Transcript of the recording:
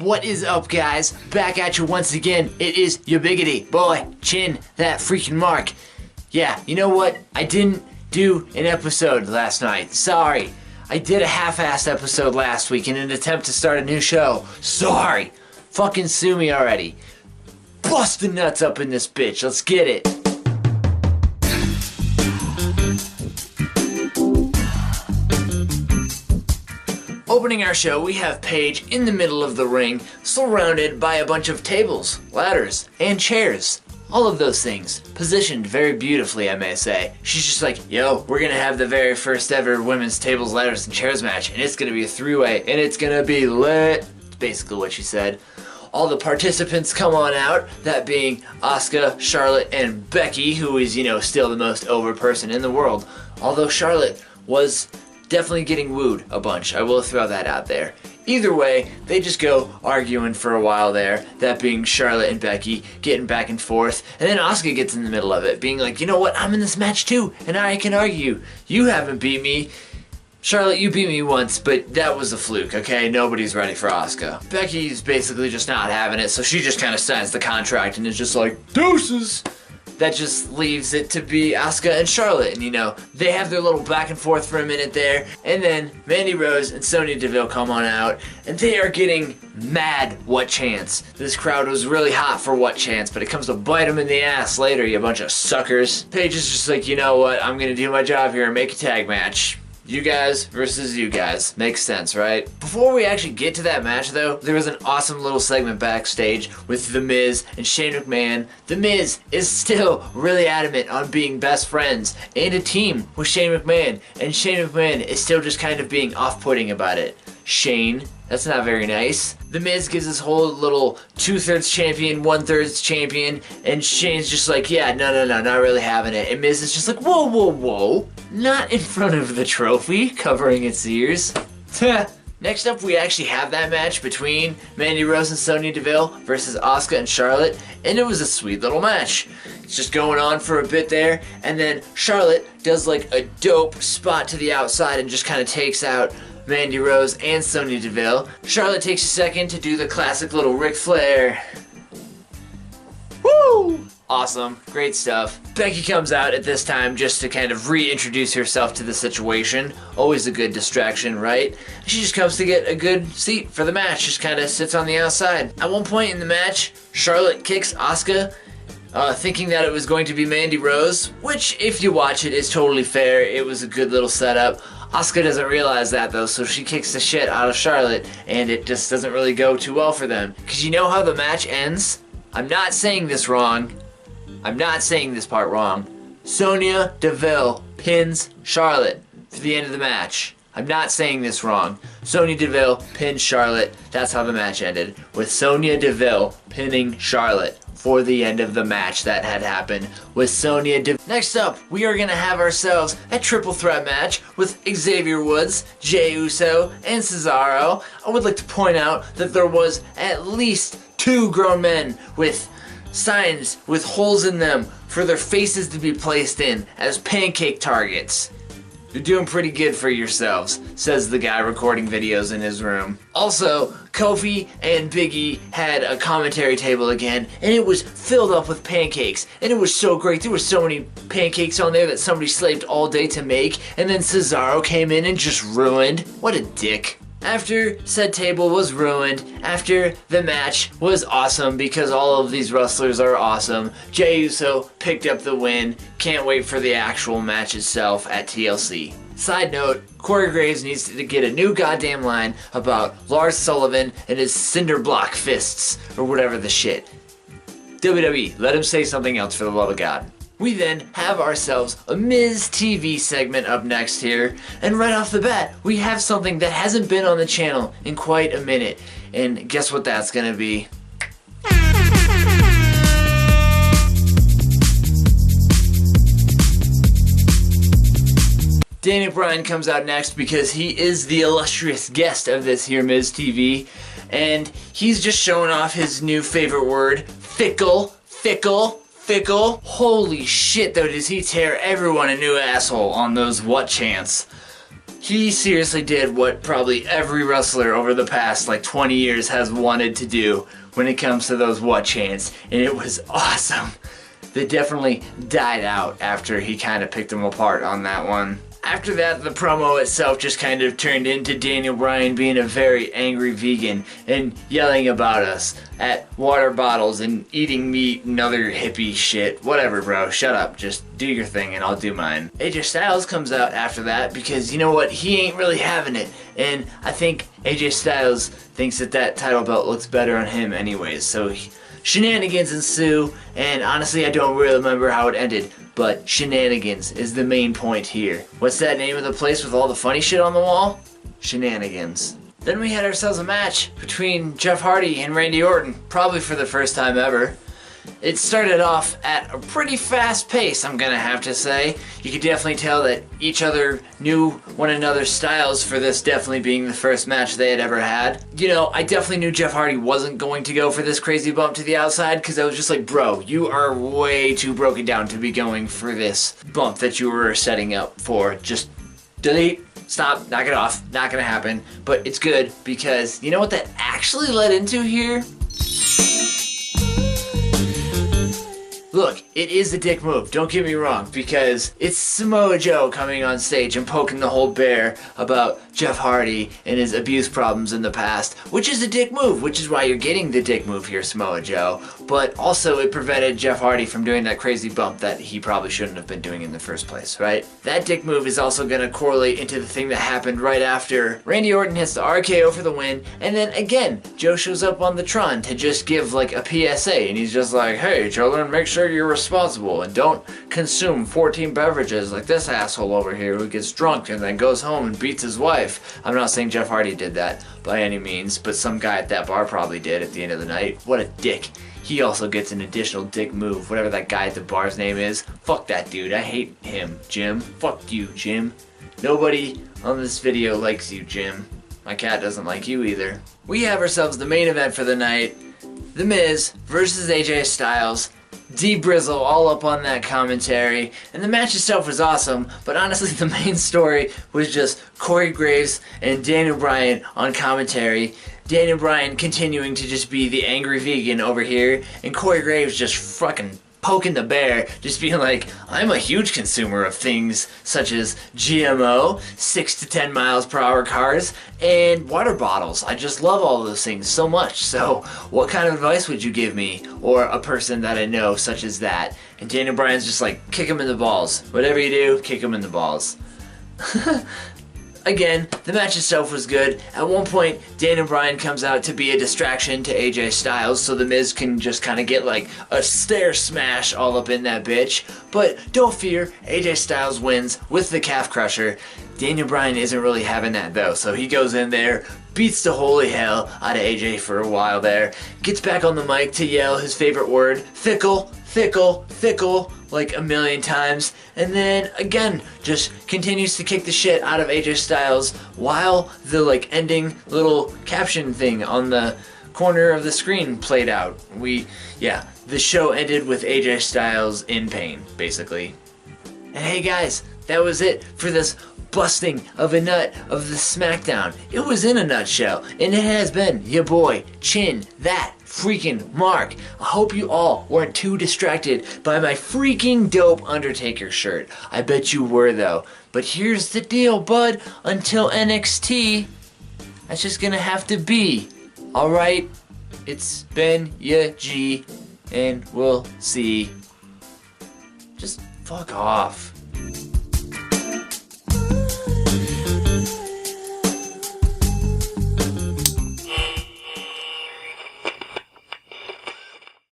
What is up, guys? Back at you once again. It is your biggity boy, Chin, that freaking Mark. Yeah, you know what? I didn't do an episode last night. Sorry. I did a half-assed episode last week in an attempt to start a new show. Sorry. Fucking sue me already. Bust the nuts up in this bitch. Let's get it. Opening our show, we have Paige in the middle of the ring, surrounded by a bunch of tables, ladders, and chairs. All of those things, positioned very beautifully, I may say. She's just like, yo, we're gonna have the very first ever women's tables, ladders, and chairs match, and it's gonna be a three-way, and it's gonna be lit. That's basically what she said. All the participants come on out, that being Asuka, Charlotte, and Becky, who is, still the most over person in the world. Although Charlotte was definitely getting wooed a bunch. I will throw that out there. Either way, they just go arguing for a while there, that being Charlotte and Becky getting back and forth, and then Asuka gets in the middle of it, being like, you know what, I'm in this match too, and I can argue. You haven't beat me. Charlotte, you beat me once, but that was a fluke, okay? Nobody's ready for Asuka. Becky's basically just not having it, so she just kind of signs the contract and is just like, deuces! That just leaves it to be Asuka and Charlotte, and they have their little back and forth for a minute there, and then Mandy Rose and Sonya Deville come on out, and they are getting mad What Chance. This crowd was really hot for What Chance, but it comes to bite them in the ass later, you bunch of suckers. Paige is just like, you know what, I'm gonna do my job here and make a tag match. You guys versus you guys. Makes sense, right? Before we actually get to that match, though, there was an awesome little segment backstage with The Miz and Shane McMahon. The Miz is still really adamant on being best friends and a team with Shane McMahon, and Shane McMahon is still just kind of being off-putting about it. Shane, that's not very nice. The Miz gives this whole little 2/3 champion, 1/3 champion, and Shane's just like, yeah, no, not really having it. And Miz is just like, whoa, not in front of the trophy, covering its ears. Next up, we actually have that match between Mandy Rose and Sonya Deville versus Asuka and Charlotte, and it was a sweet little match. It's just going on for a bit there, and then Charlotte does like a dope spot to the outside and just kind of takes out Mandy Rose and Sonya Deville. Charlotte takes a second to do the classic little Ric Flair. Woo! Awesome. Great stuff. Becky comes out at this time just to kind of reintroduce herself to the situation. Always a good distraction, right? She just comes to get a good seat for the match. Just kind of sits on the outside. At one point in the match, Charlotte kicks Asuka, thinking that it was going to be Mandy Rose, which, if you watch it, is totally fair. It was a good little setup. Asuka doesn't realize that, though, so she kicks the shit out of Charlotte, and it just doesn't really go too well for them. Because you know how the match ends? I'm not saying this wrong. I'm not saying this part wrong. Sonya Deville pins Charlotte for the end of the match. I'm not saying this wrong. Sonya Deville pins Charlotte. That's how the match ended, with Sonya Deville pinning Charlotte for the end of the match that had happened with Sonya Deville. Next up, we are gonna have ourselves a triple threat match with Xavier Woods, Jey Uso, and Cesaro. I would like to point out that there was at least 2 grown men with signs with holes in them for their faces to be placed in as pancake targets. You're doing pretty good for yourselves, says the guy recording videos in his room. Also, Kofi and Big E had a commentary table again, and it was filled up with pancakes, and it was so great. There were so many pancakes on there that somebody slaved all day to make, and then Cesaro came in and just ruined. What a dick. After said table was ruined, after the match was awesome because all of these wrestlers are awesome, Jey Uso picked up the win. Can't wait for the actual match itself at TLC. Side note, Corey Graves needs to get a new goddamn line about Lars Sullivan and his cinder block fists, or whatever the shit. WWE, let him say something else for the love of God. We then have ourselves a Miz TV segment up next here, and right off the bat, we have something that hasn't been on the channel in quite a minute, and guess what that's gonna be? Daniel Bryan comes out next because he is the illustrious guest of this here Miz TV, and he's just showing off his new favorite word, fickle. Holy shit, though, does he tear everyone a new asshole on those What Chants. he seriously did what probably every wrestler over the past like 20 years has wanted to do when it comes to those what chants, and it was awesome. They definitely died out after he kind of picked them apart on that one. After that, the promo itself just kind of turned into Daniel Bryan being a very angry vegan and yelling about us at water bottles and eating meat and other hippie shit. Whatever, bro. Shut up. Just do your thing and I'll do mine. AJ Styles comes out after that because, you know what, he ain't really having it. And I think AJ Styles thinks that that title belt looks better on him anyways. So shenanigans ensue, and honestly I don't really remember how it ended, but shenanigans is the main point here. What's that name of the place with all the funny shit on the wall? Shenanigans. Then we had ourselves a match between Jeff Hardy and Randy Orton, probably for the first time ever. It started off at a pretty fast pace, I'm gonna have to say. You could definitely tell that each other knew one another's styles for this definitely being the first match they had ever had. You know, I definitely knew Jeff Hardy wasn't going to go for this crazy bump to the outside because I was just like, bro, you are way too broken down to be going for this bump that you were setting up for. Just delete, stop, knock it off, not gonna happen. But it's good because you know what that actually led into here? Look, it is a dick move, don't get me wrong, because it's Samoa Joe coming on stage and poking the whole bear about Jeff Hardy and his abuse problems in the past, which is a dick move, which is why you're getting the dick move here, Samoa Joe. But also it prevented Jeff Hardy from doing that crazy bump that he probably shouldn't have been doing in the first place, right? That dick move is also going to correlate into the thing that happened right after Randy Orton hits the RKO for the win, and then again, Joe shows up on the Tron to just give like a PSA, and he's just like, hey children, make sure you're responsible and don't consume 14 beverages like this asshole over here who gets drunk and then goes home and beats his wife. I'm not saying Jeff Hardy did that by any means, but some guy at that bar probably did at the end of the night. What a dick. He also gets an additional dick move, whatever that guy at the bar's name is. Fuck that dude, I hate him, Jim. Fuck you, Jim. Nobody on this video likes you, Jim. My cat doesn't like you either. We have ourselves the main event for the night. The Miz versus AJ Styles. D-Brizzle all up on that commentary, and the match itself was awesome, but honestly the main story was just Corey Graves and Daniel Bryan on commentary. Daniel Bryan continuing to just be the angry vegan over here, and Corey Graves just fucking poking the bear, just being like, I'm a huge consumer of things such as GMO, 6 to 10 miles per hour cars, and water bottles. I just love all of those things so much. So what kind of advice would you give me or a person that I know such as that? And Daniel Bryan's just like, kick him in the balls. Whatever you do, kick him in the balls. Again, the match itself was good. At one point, Daniel Bryan comes out to be a distraction to AJ Styles, so the Miz can just kind of get like a stare smash all up in that bitch. But don't fear, AJ Styles wins with the calf crusher. Daniel Bryan isn't really having that though, so he goes in there, beats the holy hell out of AJ for a while there, gets back on the mic to yell his favorite word, fickle, fickle, fickle, like a million times, and then again just continues to kick the shit out of AJ Styles while the like ending little caption thing on the corner of the screen played out. The show ended with AJ Styles in pain, basically. And hey guys, that was it for this busting of a nut of the SmackDown. It was in a nutshell, and it has been your boy, Chin, that freaking Mark. I hope you all weren't too distracted by my freaking dope Undertaker shirt. I bet you were though. But here's the deal, bud. Until NXT, that's just gonna have to be. Alright? It's been ya G, and we'll see. Just fuck off.